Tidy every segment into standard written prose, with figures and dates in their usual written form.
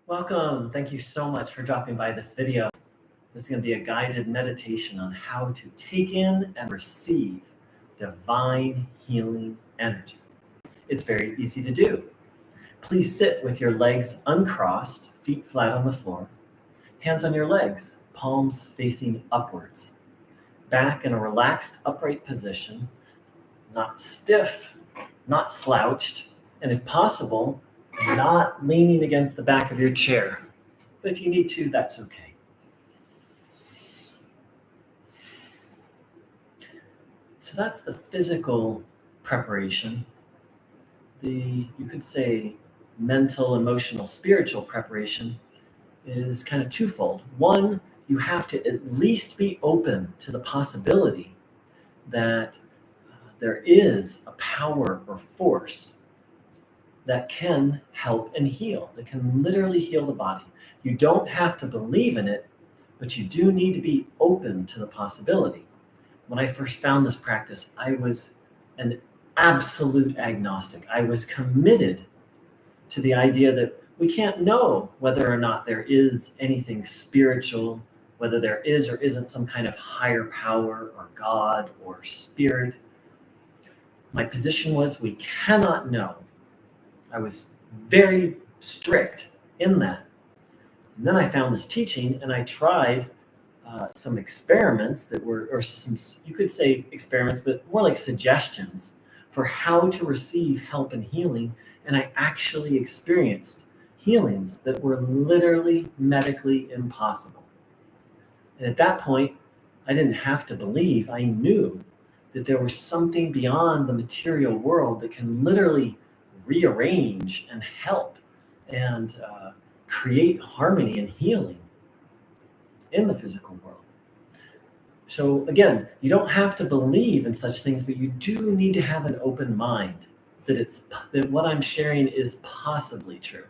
Welcome. Thank you so much for dropping by this video. This is going to be a guided meditation on how to take in and receive divine healing energy. It's very easy to do. Please sit with your legs uncrossed, feet flat on the floor, hands on your legs, palms facing upwards. Back in a relaxed upright position, not stiff, not slouched, and if possible, not leaning against the back of your chair. But if you need to, that's okay. So that's the physical preparation. You could say mental, emotional, spiritual preparation is kind of twofold. One, you have to at least be open to the possibility that there is a power or force that can help and heal, that can literally heal the body. You don't have to believe in it, but you do need to be open to the possibility. When I first found this practice, I was an absolute agnostic. I was committed to the idea that we can't know whether or not there is anything spiritual, whether there is or isn't some kind of higher power or God or spirit. My position was we cannot know. I was very strict in that. And then I found this teaching and I tried some experiments that were, or some, you could say experiments, but more like suggestions for how to receive help and healing. And I actually experienced healings that were literally medically impossible. And at that point, I didn't have to believe. I knew that there was something beyond the material world that can literally rearrange and help and create harmony and healing in the physical world. So again, you don't have to believe in such things, but you do need to have an open mind that what I'm sharing is possibly true.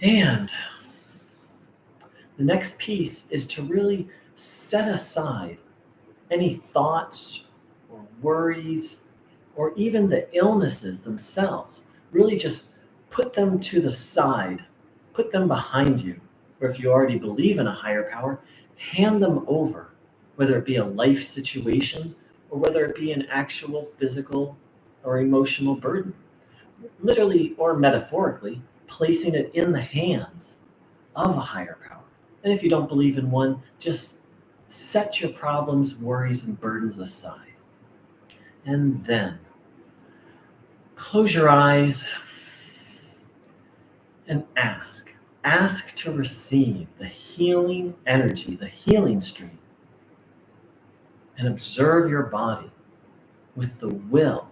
And the next piece is to really set aside any thoughts or worries or even the illnesses themselves. Really just put them to the side, put them behind you. Or if you already believe in a higher power, hand them over, whether it be a life situation or whether it be an actual physical or emotional burden. Literally or metaphorically, placing it in the hands of a higher power. And if you don't believe in one, just set your problems, worries, and burdens aside. And then close your eyes and ask. Ask to receive the healing energy, the healing stream. And observe your body with the will,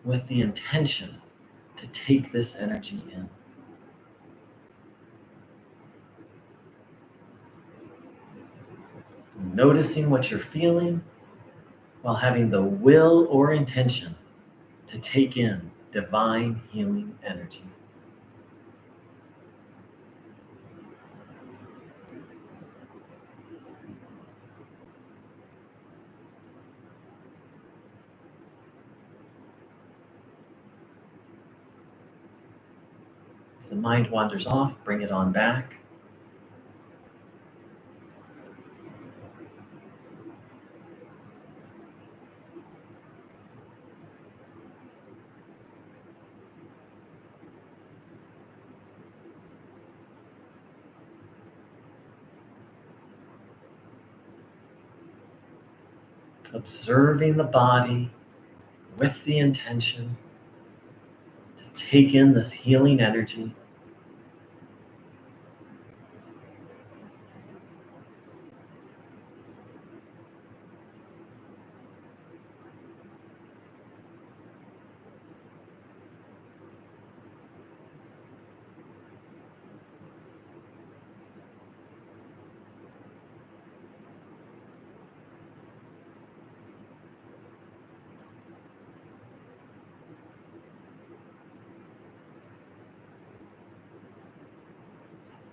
with the intention to take this energy in. Noticing what you're feeling while having the will or intention to take in divine healing energy. If the mind wanders off, bring it on back. Observing the body with the intention to take in this healing energy.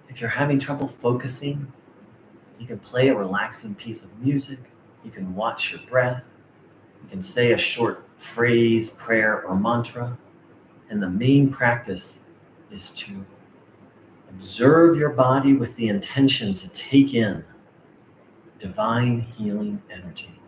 If you're having trouble focusing, you can play a relaxing piece of music. You can watch your breath. You can say a short phrase, prayer, or mantra. And the main practice is to Observe your body with the intention to take in divine healing energy.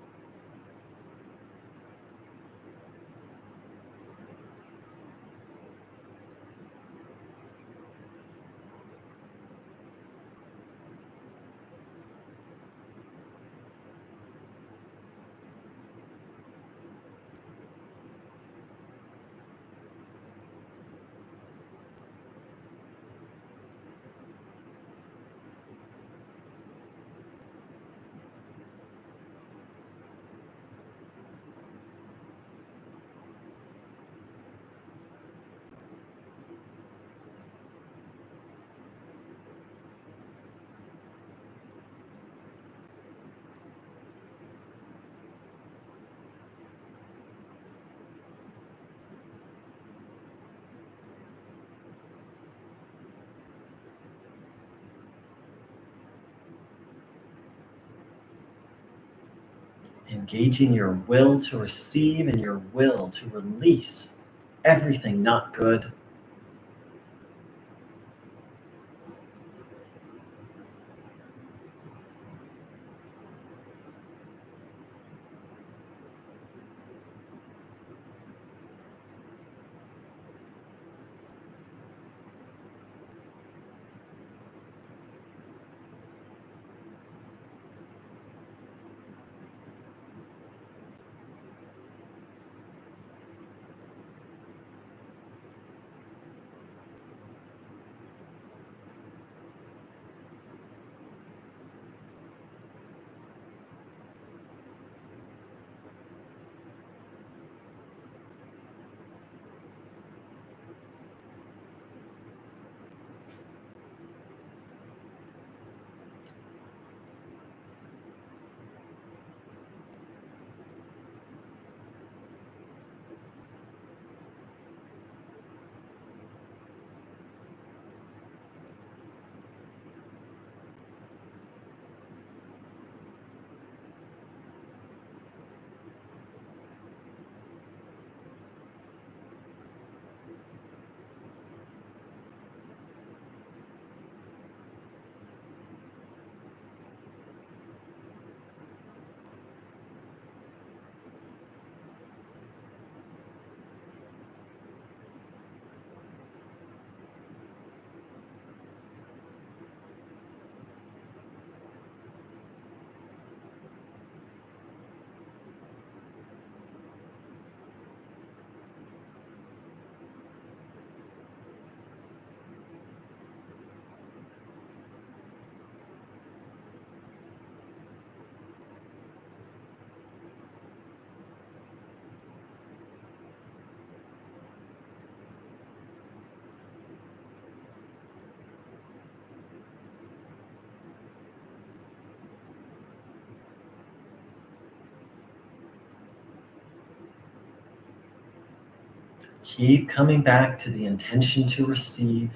Engaging your will to receive and your will to release everything not good. Keep coming back to the intention to receive.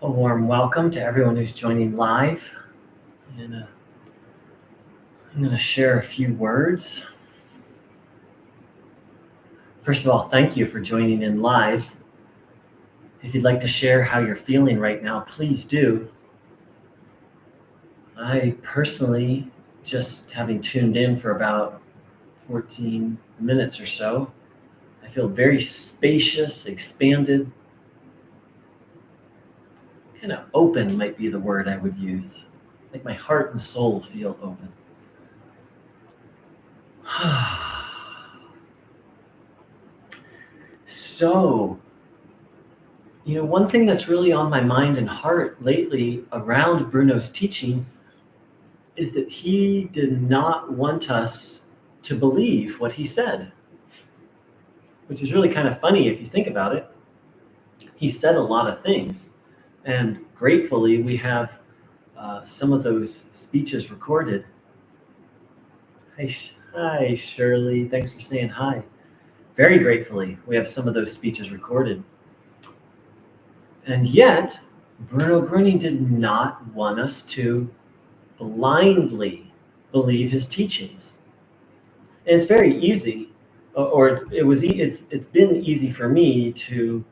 A warm welcome to everyone who's joining live. And I'm going to share a few words. First of all, thank you for joining in live. If you'd like to share how you're feeling right now, please do. I personally, just having tuned in for about 14 minutes or so, I feel very spacious, expanded, kind of open might be the word I would use. Like my heart and soul feel open. So, one thing that's really on my mind and heart lately around Bruno's teaching is that he did not want us to believe what he said, which is really kind of funny if you think about it. He said a lot of things, and gratefully we have some of those speeches recorded. Hi, Shirley. Thanks for saying hi. Very gratefully, we have some of those speeches recorded. And yet, Bruno Groening did not want us to blindly believe his teachings. And it's very easy, it's been easy for me to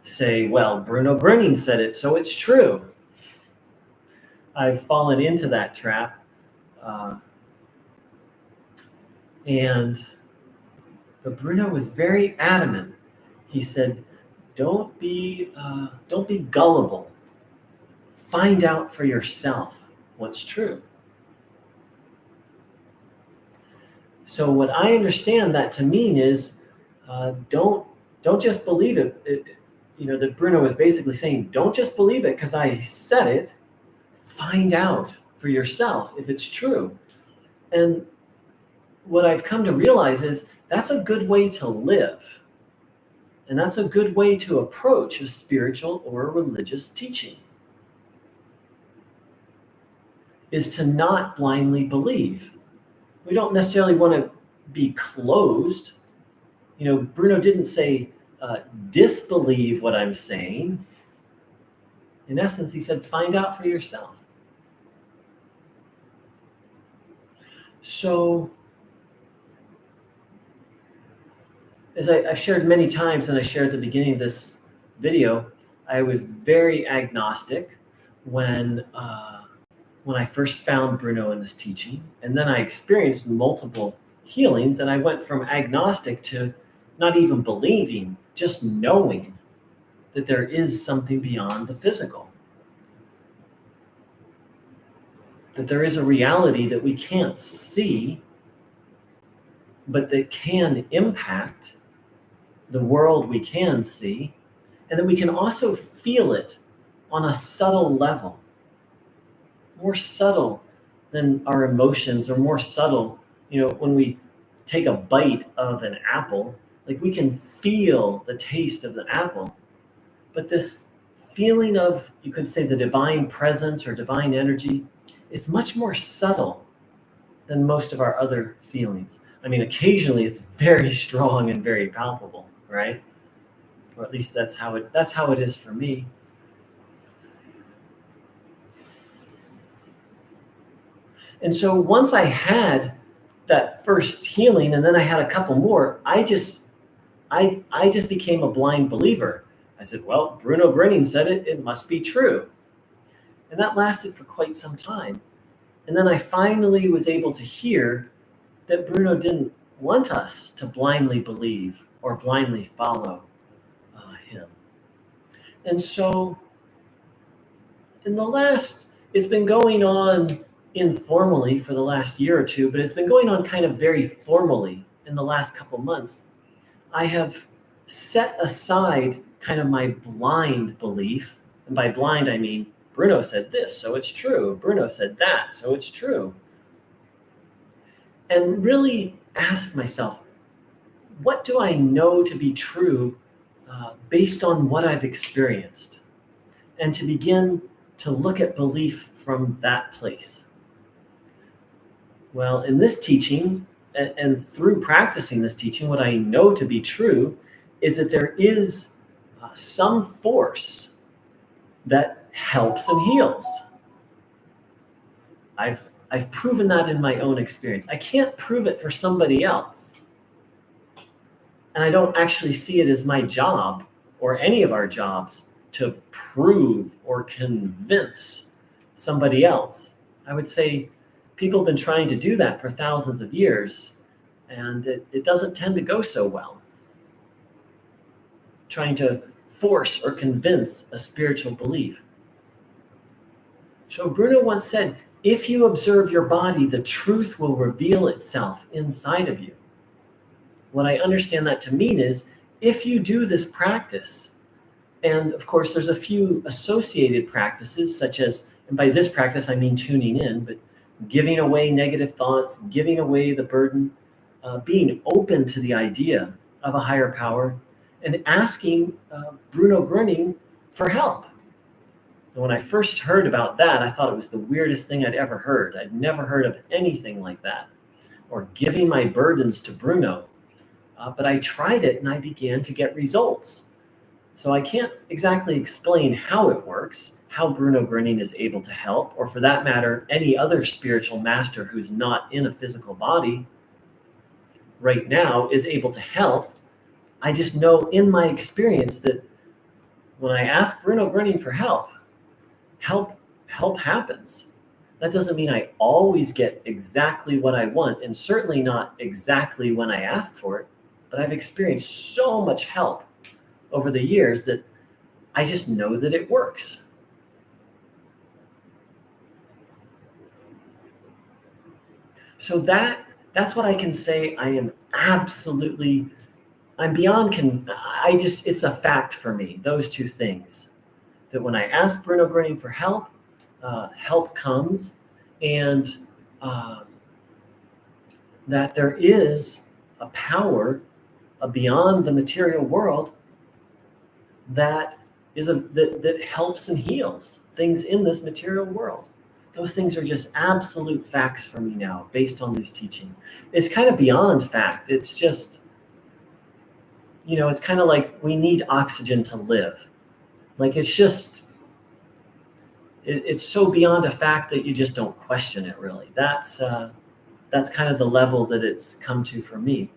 say, well, Bruno Groening said it, so it's true. I've fallen into that trap. But Bruno was very adamant. He said, don't be gullible. Find out for yourself what's true. So what I understand that to mean is, don't just believe it. That Bruno was basically saying, don't just believe it because I said it. Find out for yourself if it's true. And what I've come to realize is that's a good way to live. And that's a good way to approach a spiritual or a religious teaching, is to not blindly believe. We don't necessarily want to be closed. Bruno didn't say, disbelieve what I'm saying. In essence, he said, find out for yourself. So, as I've shared many times, and I shared at the beginning of this video, I was very agnostic when I first found Bruno in this teaching. And then I experienced multiple healings, and I went from agnostic to not even believing, just knowing that there is something beyond the physical. That there is a reality that we can't see, but that can impact the world we can see, and that we can also feel it on a subtle level. More subtle than our emotions, or more subtle, when we take a bite of an apple, like we can feel the taste of the apple. But this feeling of, you could say, the divine presence or divine energy, it's much more subtle than most of our other feelings. I mean, occasionally it's very strong and very palpable, right? Or at least that's how it is for me. And so once I had that first healing, and then I had a couple more, I just became a blind believer. I said, well, Bruno Groening said it, it must be true. And that lasted for quite some time. And then I finally was able to hear that Bruno didn't want us to blindly believe or blindly follow him. And so it's been going on informally for the last year or two, but it's been going on kind of very formally in the last couple months. I have set aside kind of my blind belief. And by blind, I mean, Bruno said this, so it's true. Bruno said that, so it's true. And really ask myself, what do I know to be true based on what I've experienced? And to begin to look at belief from that place. Well, in this teaching, and through practicing this teaching, what I know to be true is that there is some force that helps and heals. I've proven that in my own experience. I can't prove it for somebody else. And I don't actually see it as my job or any of our jobs to prove or convince somebody else. I would say people have been trying to do that for thousands of years, and it doesn't tend to go so well. Trying to force or convince a spiritual belief. So Bruno once said, if you observe your body, the truth will reveal itself inside of you. What I understand that to mean is, if you do this practice, and of course there's a few associated practices, such as, and by this practice I mean tuning in, but giving away negative thoughts, giving away the burden, being open to the idea of a higher power, and asking Bruno Groening for help. And when I first heard about that, I thought it was the weirdest thing I'd ever heard. I'd never heard of anything like that, or giving my burdens to Bruno. But I tried it and I began to get results. So I can't exactly explain how it works, how Bruno Groening is able to help, or for that matter, any other spiritual master who's not in a physical body right now is able to help. I just know in my experience that when I ask Bruno Groening for help happens. That doesn't mean I always get exactly what I want, and certainly not exactly when I ask for it, but I've experienced so much help over the years that I just know that it works. So that's what I can say. I am absolutely, I'm beyond, it's a fact for me, those two things. That when I ask Bruno Groening for help, help comes, and that there is a power beyond the material world that that helps and heals things in this material world. Those things are just absolute facts for me now, based on this teaching. It's kind of beyond fact. It's just, it's kind of like we need oxygen to live. Like it's just, it's so beyond a fact that you just don't question it, really. That's kind of the level that it's come to for me.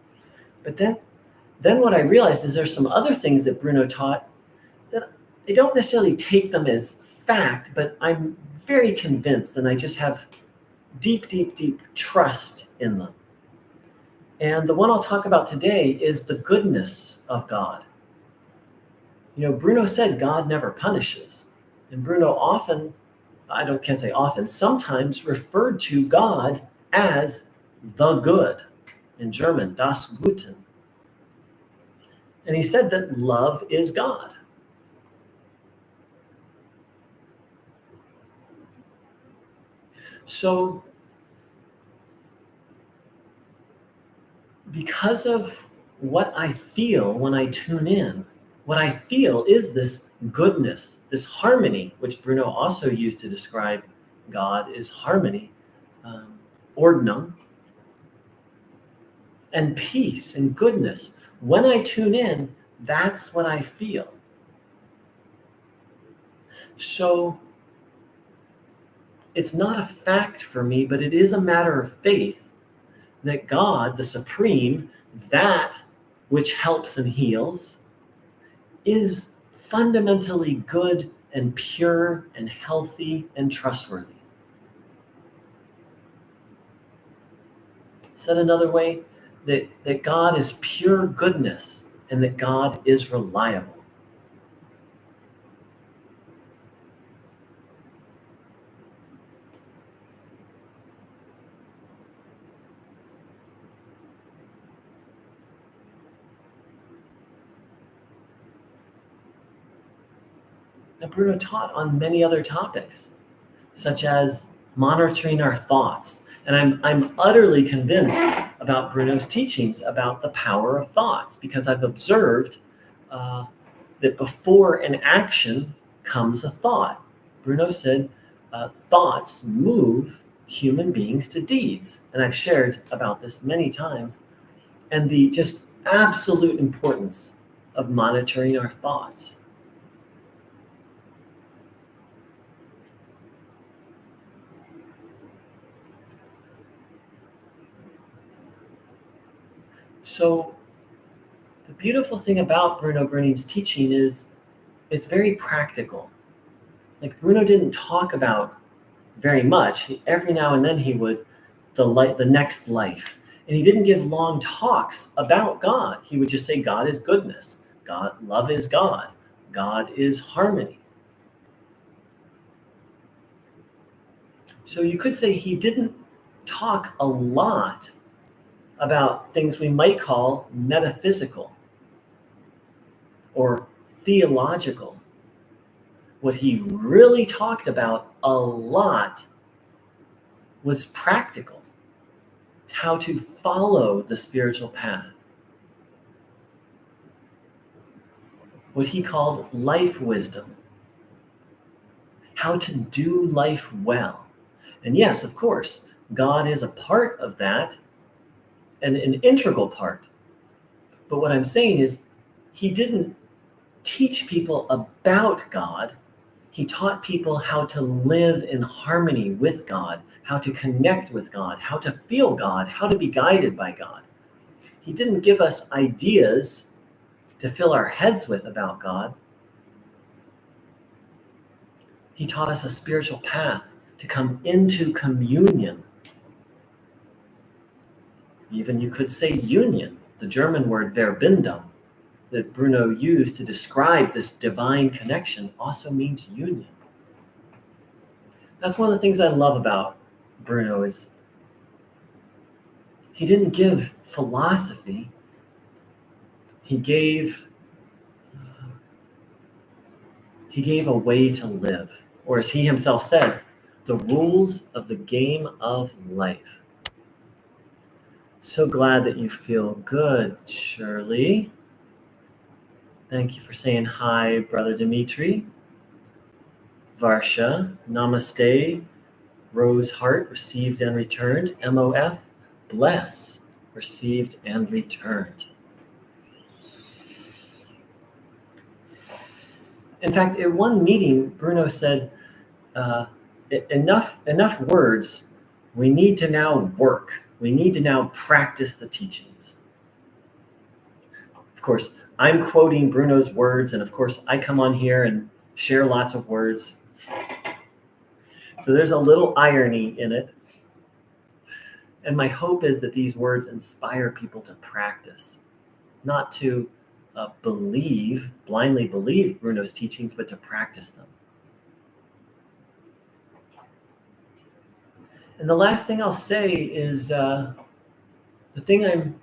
But then what I realized is there's some other things that Bruno taught that I don't necessarily take them as fact, but I'm very convinced, and I just have deep, deep, deep trust in them. And the one I'll talk about today is the goodness of God. Bruno said God never punishes. And Bruno often, can't say often, sometimes referred to God as the good. In German, das Gute. And he said that love is God. So, because of what I feel when I tune in, what I feel is this goodness, this harmony, which Bruno also used to describe God is harmony, Ordnung, and peace and goodness. When I tune in, that's what I feel. So it's not a fact for me, but it is a matter of faith that God, the Supreme, that which helps and heals, is fundamentally good and pure and healthy and trustworthy. Said another way, that God is pure goodness and that God is reliable. Now, Bruno taught on many other topics, such as monitoring our thoughts. And I'm utterly convinced about Bruno's teachings about the power of thoughts, because I've observed that before an action comes a thought. Bruno said thoughts move human beings to deeds. And I've shared about this many times. And the just absolute importance of monitoring our thoughts. So the beautiful thing about Bruno Groening's teaching is it's very practical. Like Bruno didn't talk about very much. Every now and then he would the next life. And he didn't give long talks about God. He would just say God is goodness. Love is God. God is harmony. So you could say he didn't talk a lot about things we might call metaphysical or theological. What he really talked about a lot was practical, how to follow the spiritual path. What he called life wisdom, how to do life well. And yes, of course, God is a part of that and an integral part. But what I'm saying is, he didn't teach people about God. He taught people how to live in harmony with God, how to connect with God, how to feel God, how to be guided by God. He didn't give us ideas to fill our heads with about God. He taught us a spiritual path to come into communion. Even you could say union, the German word Verbindung that Bruno used to describe this divine connection also means union. That's one of the things I love about Bruno is he didn't give philosophy. He gave a way to live, or as he himself said, the rules of the game of life. So glad that you feel good, Shirley. Thank you for saying hi, Brother Dimitri. Varsha, namaste. Rose heart, received and returned. MOF, bless, received and returned. In fact, at one meeting, Bruno said, enough words. We need to now work. We need to now practice the teachings. Of course, I'm quoting Bruno's words, and of course, I come on here and share lots of words. So there's a little irony in it. And my hope is that these words inspire people to practice, not to blindly believe Bruno's teachings, but to practice them. And the last thing I'll say is the thing I'm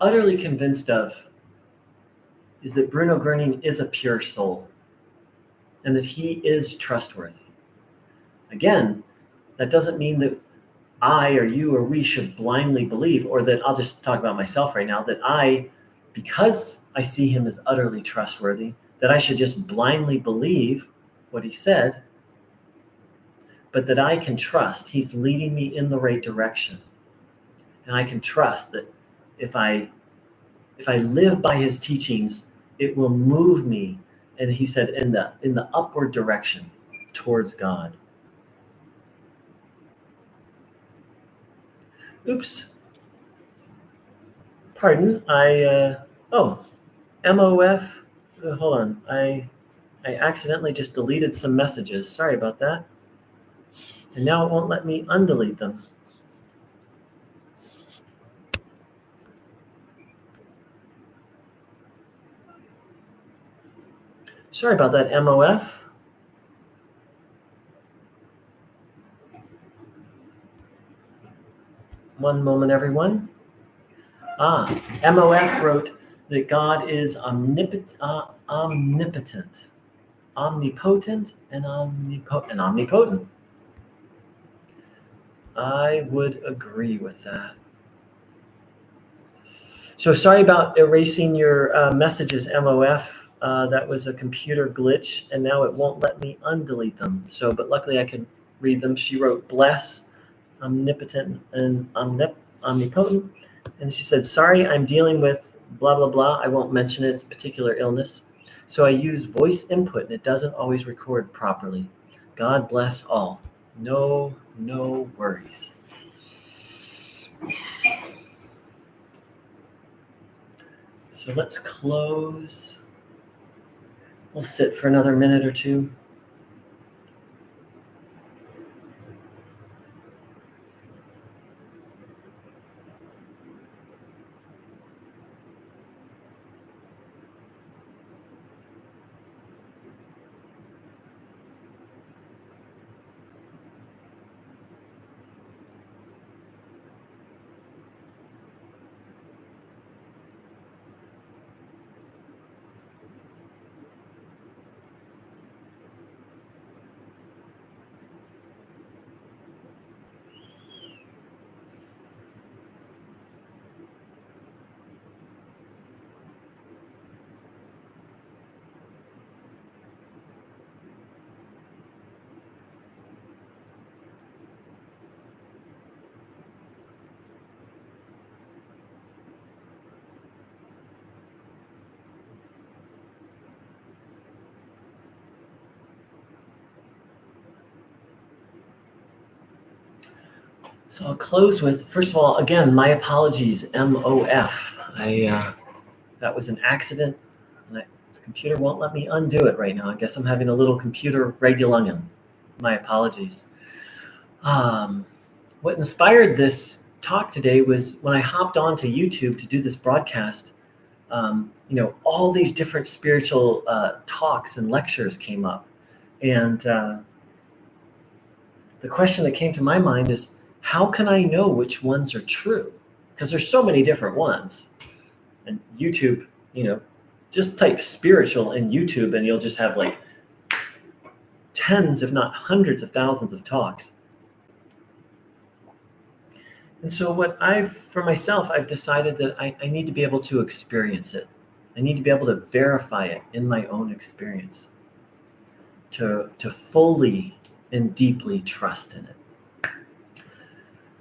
utterly convinced of is that Bruno Groening is a pure soul and that he is trustworthy. Again, that doesn't mean that I or you or we should blindly believe, or that I'll just talk about myself right now, that because I see him as utterly trustworthy, that I should just blindly believe what he said, but that I can trust he's leading me in the right direction. And I can trust that if I live by his teachings, it will move me, and he said, in the upward direction towards God. Oops. Pardon. MOF. Hold on. I accidentally just deleted some messages. Sorry about that. And now it won't let me undelete them. Sorry about that, MOF. One moment, everyone. MOF wrote that God is omnipotent, omnipotent, and omnipotent. I would agree with that. So sorry about erasing your messages, MOF. That was a computer glitch, and now it won't let me undelete them. But luckily I can read them. She wrote, bless, omnipotent, and omnipotent. And she said, sorry, I'm dealing with blah, blah, blah. I won't mention it. It's a particular illness. So I use voice input, and it doesn't always record properly. God bless all. No worries. So let's close. We'll sit for another minute or two. So I'll close with, first of all, again, my apologies, MOF. That was an accident, and the computer won't let me undo it right now. I guess I'm having a little computer regulungen. My apologies. What inspired this talk today was when I hopped onto YouTube to do this broadcast, all these different spiritual talks and lectures came up. And the question that came to my mind is, how can I know which ones are true? Because there's so many different ones. And YouTube, just type spiritual in YouTube and you'll just have like tens, if not hundreds of thousands of talks. And so for myself, I've decided that I need to be able to experience it. I need to be able to verify it in my own experience, to fully and deeply trust in it.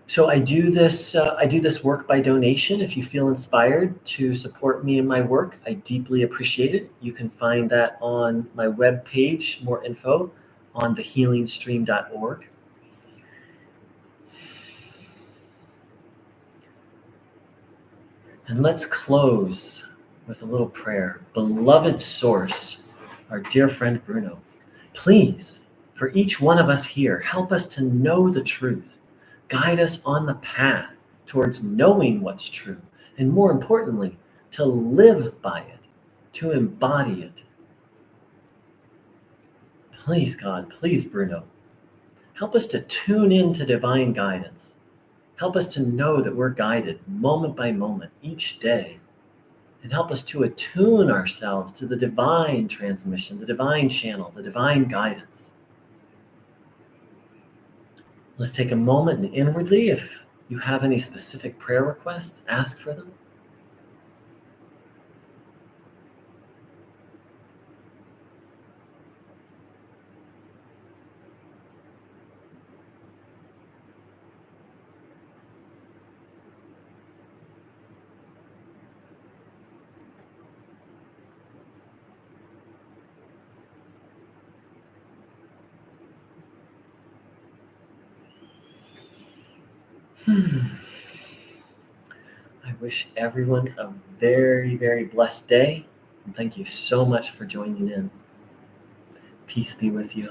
So I do this work by donation. If you feel inspired to support me in my work, I deeply appreciate it. You can find that on my webpage, more info on thehealingstream.org. And let's close with a little prayer. Beloved Source, our dear friend Bruno, please, for each one of us here, help us to know the truth. Guide us on the path towards knowing what's true, and more importantly, to live by it, to embody it. Please, God, please, Bruno, help us to tune into divine guidance. Help us to know that we're guided moment by moment, each day, and help us to attune ourselves to the divine transmission, the divine channel, the divine guidance. Let's take a moment and inwardly, if you have any specific prayer requests, ask for them. I wish everyone a very, very blessed day, and thank you so much for joining in. Peace be with you.